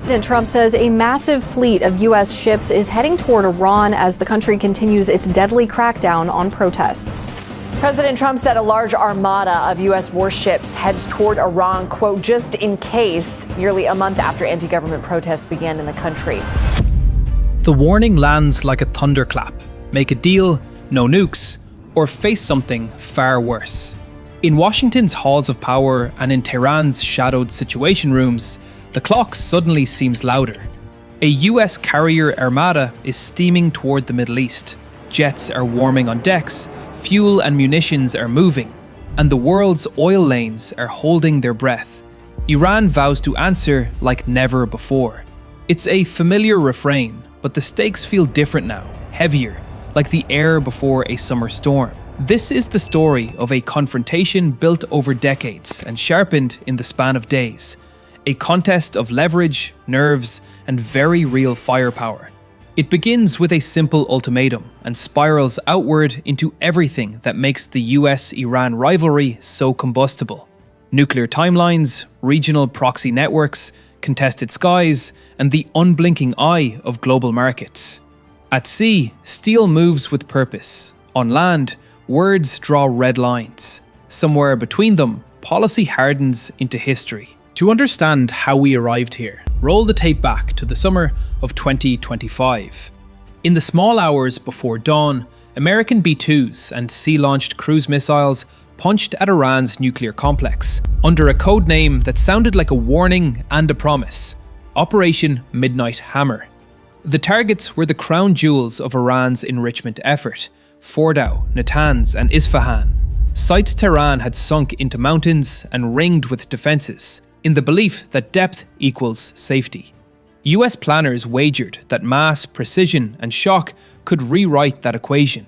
President Trump says a massive fleet of U.S. ships is heading toward Iran as the country continues its deadly crackdown on protests. President Trump said a large armada of U.S. warships heads toward Iran, quote, just in case, nearly a month after anti-government protests began in the country. The warning lands like a thunderclap. Make a deal, no nukes, or face something far worse. In Washington's halls of power and in Tehran's shadowed situation rooms, the clock suddenly seems louder. A US carrier armada is steaming toward the Middle East. Jets are warming on decks, fuel and munitions are moving, and the world's oil lanes are holding their breath. Iran vows to answer like never before. It's a familiar refrain, but the stakes feel different now, heavier, like the air before a summer storm. This is the story of a confrontation built over decades and sharpened in the span of days. A contest of leverage, nerves, and very real firepower. It begins with a simple ultimatum and spirals outward into everything that makes the US-Iran rivalry so combustible. Nuclear timelines, regional proxy networks, contested skies, and the unblinking eye of global markets. At sea, steel moves with purpose. On land, words draw red lines. Somewhere between them, policy hardens into history. To understand how we arrived here, roll the tape back to the summer of 2025. In the small hours before dawn, American B-2s and sea-launched cruise missiles punched at Iran's nuclear complex, under a code name that sounded like a warning and a promise: Operation Midnight Hammer. The targets were the crown jewels of Iran's enrichment effort: Fordow, Natanz, and Isfahan. Sites Tehran had sunk into mountains and ringed with defences, in the belief that depth equals safety. US planners wagered that mass, precision, and shock could rewrite that equation.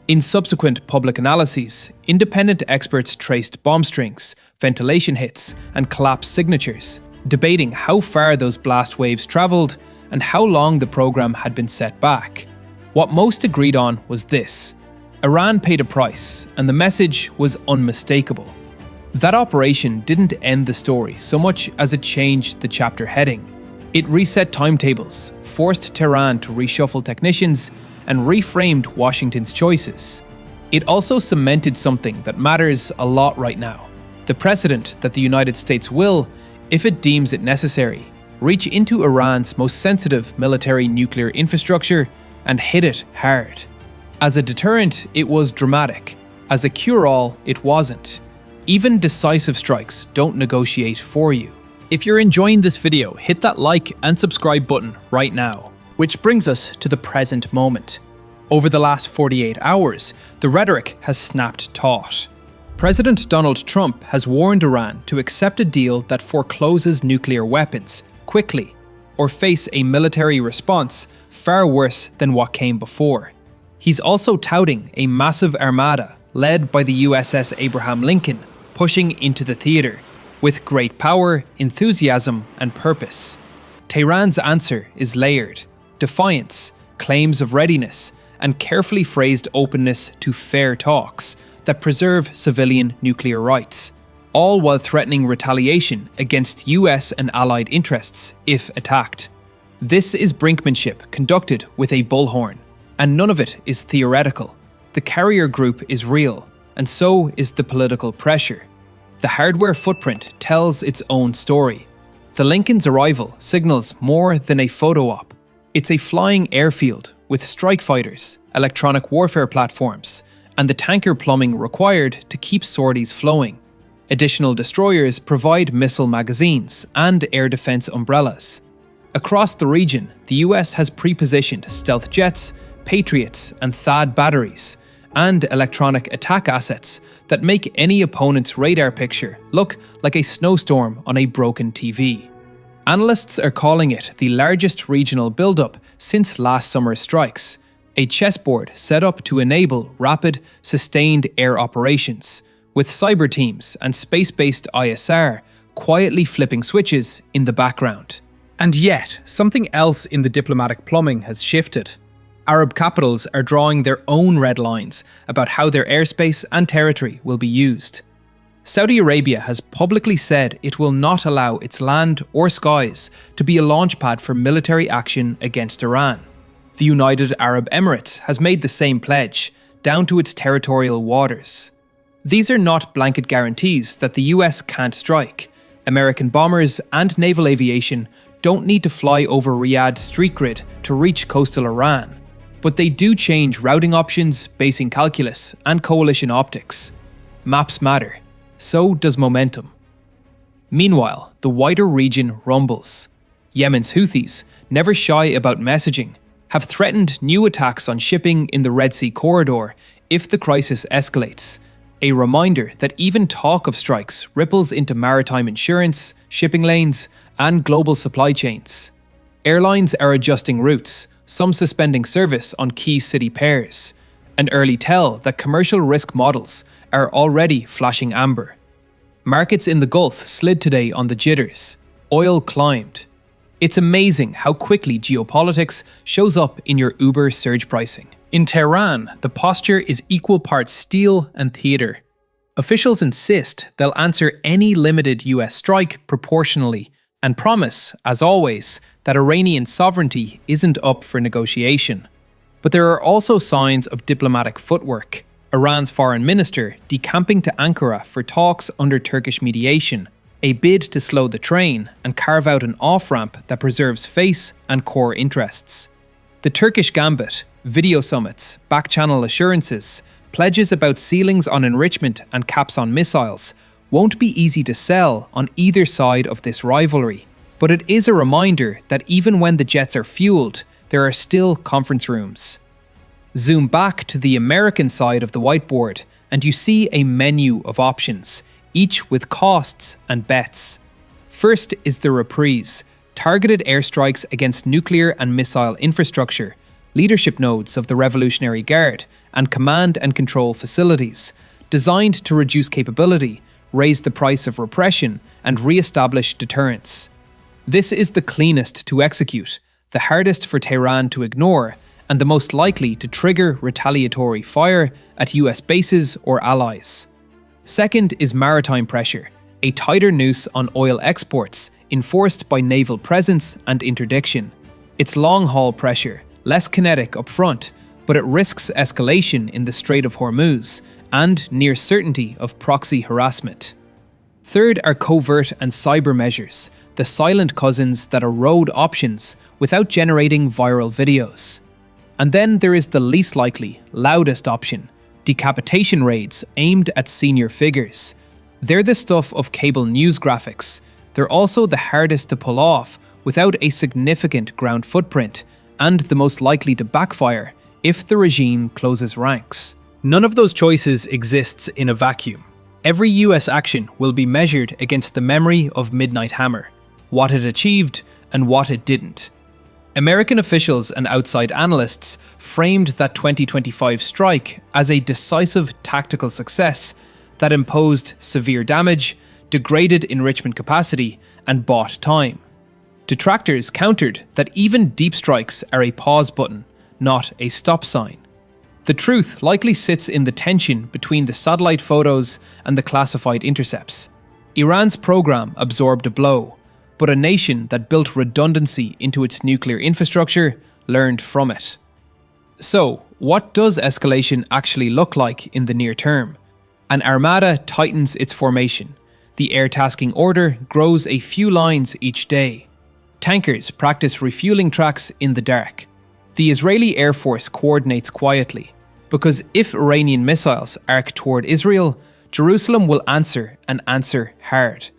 In subsequent public analyses, independent experts traced bomb strings, ventilation hits, and collapse signatures, debating how far those blast waves travelled and how long the program had been set back. What most agreed on was this: Iran paid a price, and the message was unmistakable. That operation didn't end the story so much as it changed the chapter heading. It reset timetables, forced Tehran to reshuffle technicians, and reframed Washington's choices. It also cemented something that matters a lot right now: the precedent that the United States will, if it deems it necessary, reach into Iran's most sensitive military nuclear infrastructure and hit it hard. As a deterrent, it was dramatic. As a cure-all, it wasn't. Even decisive strikes don't negotiate for you. If you're enjoying this video, hit that like and subscribe button right now. Which brings us to the present moment. Over the last 48 hours, the rhetoric has snapped taut. President Donald Trump has warned Iran to accept a deal that forecloses nuclear weapons quickly, or face a military response far worse than what came before. He's also touting a massive armada led by the USS Abraham Lincoln, pushing into the theater with great power, enthusiasm, and purpose. Tehran's answer is layered: defiance, claims of readiness, and carefully phrased openness to fair talks that preserve civilian nuclear rights, all while threatening retaliation against US and allied interests if attacked. This is brinkmanship conducted with a bullhorn, and none of it is theoretical. The carrier group is real, and so is the political pressure. The hardware footprint tells its own story. The Lincoln's arrival signals more than a photo op. It's a flying airfield with strike fighters, electronic warfare platforms, and the tanker plumbing required to keep sorties flowing. Additional destroyers provide missile magazines and air defense umbrellas. Across the region, the US has pre-positioned stealth jets, Patriots, and THAAD batteries, and electronic attack assets that make any opponent's radar picture look like a snowstorm on a broken TV. Analysts are calling it the largest regional buildup since last summer's strikes, a chessboard set up to enable rapid, sustained air operations, with cyber teams and space-based ISR quietly flipping switches in the background. And yet, something else in the diplomatic plumbing has shifted. Arab capitals are drawing their own red lines about how their airspace and territory will be used. Saudi Arabia has publicly said it will not allow its land or skies to be a launchpad for military action against Iran. The United Arab Emirates has made the same pledge, down to its territorial waters. These are not blanket guarantees that the US can't strike. American bombers and naval aviation don't need to fly over Riyadh's street grid to reach coastal Iran, but they do change routing options, basing calculus, and coalition optics. Maps matter. So does momentum. Meanwhile, the wider region rumbles. Yemen's Houthis, never shy about messaging, have threatened new attacks on shipping in the Red Sea corridor if the crisis escalates. A reminder that even talk of strikes ripples into maritime insurance, shipping lanes, and global supply chains. Airlines are adjusting routes, some suspending service on key city pairs. An early tell that commercial risk models are already flashing amber. Markets in the Gulf slid today on the jitters. Oil climbed. It's amazing how quickly geopolitics shows up in your Uber surge pricing. In Tehran, the posture is equal parts steel and theatre. Officials insist they'll answer any limited US strike proportionally and promise, as always, that Iranian sovereignty isn't up for negotiation. But there are also signs of diplomatic footwork. Iran's foreign minister decamping to Ankara for talks under Turkish mediation, a bid to slow the train and carve out an off-ramp that preserves face and core interests. The Turkish gambit, video summits, back-channel assurances, pledges about ceilings on enrichment and caps on missiles won't be easy to sell on either side of this rivalry. But it is a reminder that even when the jets are fueled, there are still conference rooms. Zoom back to the American side of the whiteboard and you see a menu of options, each with costs and bets. First is the reprise, targeted airstrikes against nuclear and missile infrastructure, leadership nodes of the Revolutionary Guard, and command and control facilities, designed to reduce capability, raise the price of repression, and re-establish deterrence. This is the cleanest to execute, the hardest for Tehran to ignore, and the most likely to trigger retaliatory fire at US bases or allies. Second is maritime pressure, a tighter noose on oil exports enforced by naval presence and interdiction. It's long-haul pressure, less kinetic up front, but it risks escalation in the Strait of Hormuz and near certainty of proxy harassment. Third are covert and cyber measures, the silent cousins that erode options without generating viral videos. And then there is the least likely, loudest option, decapitation raids aimed at senior figures. They're the stuff of cable news graphics. They're also the hardest to pull off without a significant ground footprint, and the most likely to backfire if the regime closes ranks. None of those choices exists in a vacuum. Every US action will be measured against the memory of Midnight Hammer, what it achieved and what it didn't. American officials and outside analysts framed that 2025 strike as a decisive tactical success that imposed severe damage, degraded enrichment capacity, and bought time. Detractors countered that even deep strikes are a pause button, not a stop sign. The truth likely sits in the tension between the satellite photos and the classified intercepts. Iran's program absorbed a blow, but a nation that built redundancy into its nuclear infrastructure learned from it. So, what does escalation actually look like in the near term? An armada tightens its formation. The air tasking order grows a few lines each day. Tankers practice refueling tracks in the dark. The Israeli Air Force coordinates quietly, because if Iranian missiles arc toward Israel, Jerusalem will answer and answer hard.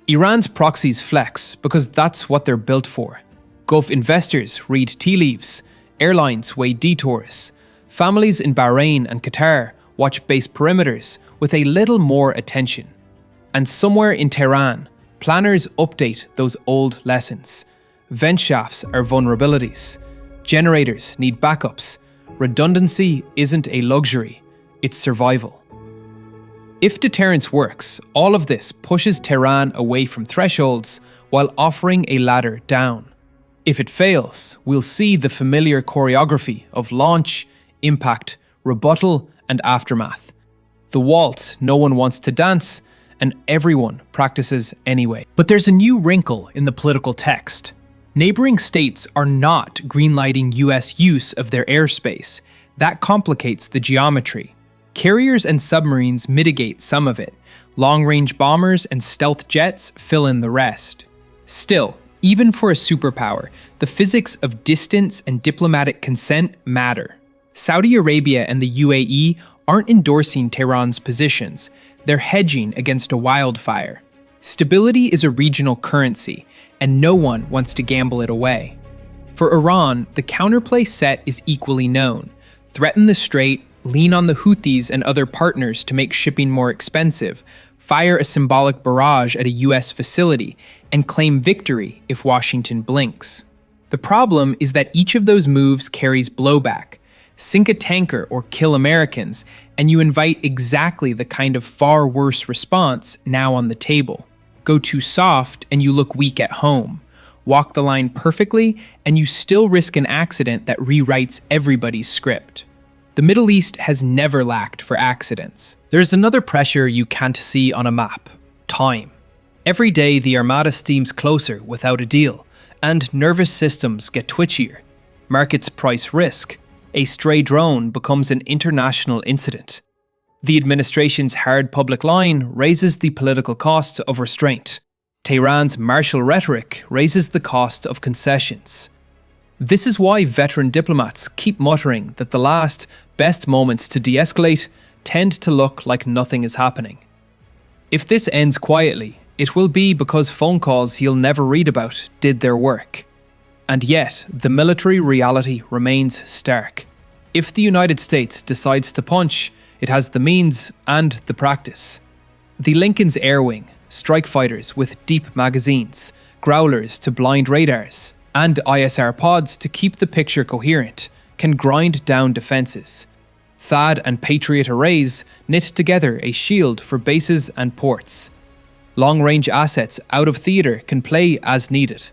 Iran's proxies flex because that's what they're built for. Gulf investors read tea leaves, airlines weigh detours, families in Bahrain and Qatar watch base perimeters with a little more attention. And somewhere in Tehran, planners update those old lessons. Vent shafts are vulnerabilities. Generators need backups. Redundancy isn't a luxury, it's survival. If deterrence works, all of this pushes Tehran away from thresholds while offering a ladder down. If it fails, we'll see the familiar choreography of launch, impact, rebuttal, and aftermath. The waltz no one wants to dance, and everyone practices anyway. But there's a new wrinkle in the political text. Neighboring states are not greenlighting US use of their airspace. That complicates the geometry. Carriers and submarines mitigate some of it. Long-range bombers and stealth jets fill in the rest. Still, even for a superpower, the physics of distance and diplomatic consent matter. Saudi Arabia and the UAE aren't endorsing Tehran's positions. They're hedging against a wildfire. Stability is a regional currency, and no one wants to gamble it away. For Iran, the counterplay set is equally known. Threaten the Strait, lean on the Houthis and other partners to make shipping more expensive, fire a symbolic barrage at a US facility, and claim victory if Washington blinks. The problem is that each of those moves carries blowback. Sink a tanker or kill Americans, and you invite exactly the kind of far worse response now on the table. Go too soft and you look weak at home. Walk the line perfectly and you still risk an accident that rewrites everybody's script. The Middle East has never lacked for accidents. There's another pressure you can't see on a map: time. Every day the Armada steams closer without a deal, and nervous systems get twitchier. Markets price risk. A stray drone becomes an international incident. The administration's hard public line raises the political costs of restraint. Tehran's martial rhetoric raises the cost of concessions. This is why veteran diplomats keep muttering that the last, best moments to de-escalate tend to look like nothing is happening. If this ends quietly, it will be because phone calls he'll never read about did their work. And yet, the military reality remains stark. If the United States decides to punch, it has the means and the practice. The Lincoln's Air Wing, strike fighters with deep magazines, growlers to blind radars, and ISR pods to keep the picture coherent, can grind down defenses. THAAD and Patriot arrays knit together a shield for bases and ports. Long-range assets out of theatre can play as needed.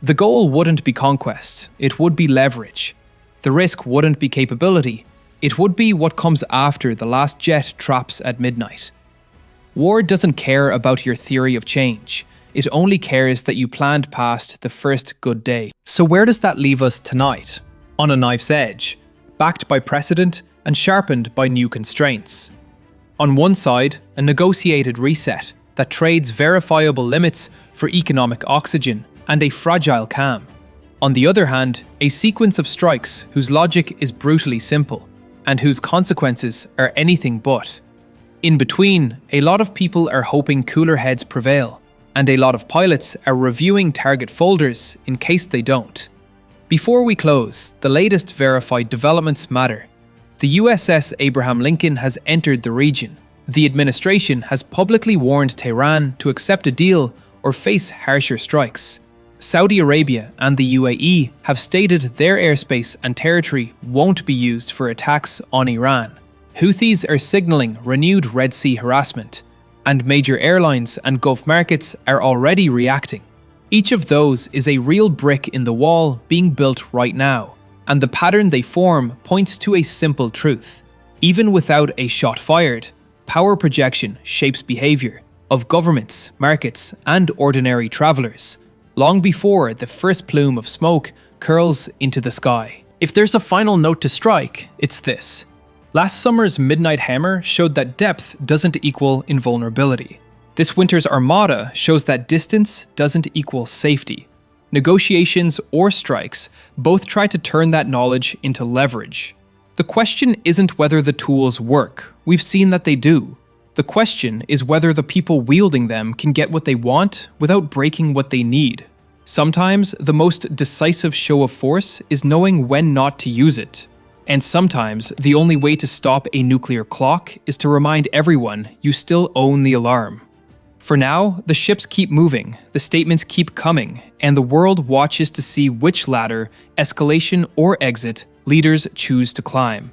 The goal wouldn't be conquest, it would be leverage. The risk wouldn't be capability, it would be what comes after the last jet traps at midnight. War doesn't care about your theory of change, it only cares that you planned past the first good day. So where does that leave us tonight? On a knife's edge, backed by precedent and sharpened by new constraints. On one side, a negotiated reset that trades verifiable limits for economic oxygen and a fragile calm. On the other hand, a sequence of strikes whose logic is brutally simple, and whose consequences are anything but. In between, a lot of people are hoping cooler heads prevail, and a lot of pilots are reviewing target folders in case they don't. Before we close, the latest verified developments matter. The USS Abraham Lincoln has entered the region. The administration has publicly warned Tehran to accept a deal or face harsher strikes. Saudi Arabia and the UAE have stated their airspace and territory won't be used for attacks on Iran. Houthis are signaling renewed Red Sea harassment, and major airlines and Gulf markets are already reacting. Each of those is a real brick in the wall being built right now, and the pattern they form points to a simple truth. Even without a shot fired, power projection shapes behavior of governments, markets, and ordinary travelers, long before the first plume of smoke curls into the sky. If there's a final note to strike, it's this. Last summer's Midnight Hammer showed that depth doesn't equal invulnerability. This winter's Armada shows that distance doesn't equal safety. Negotiations or strikes both try to turn that knowledge into leverage. The question isn't whether the tools work, we've seen that they do. The question is whether the people wielding them can get what they want without breaking what they need. Sometimes the most decisive show of force is knowing when not to use it. And sometimes the only way to stop a nuclear clock is to remind everyone you still own the alarm. For now, the ships keep moving, the statements keep coming, and the world watches to see which ladder, escalation or exit, leaders choose to climb.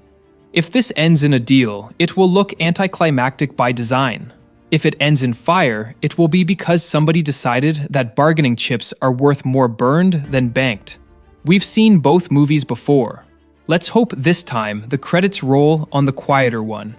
If this ends in a deal, it will look anticlimactic by design. If it ends in fire, it will be because somebody decided that bargaining chips are worth more burned than banked. We've seen both movies before. Let's hope this time the credits roll on the quieter one.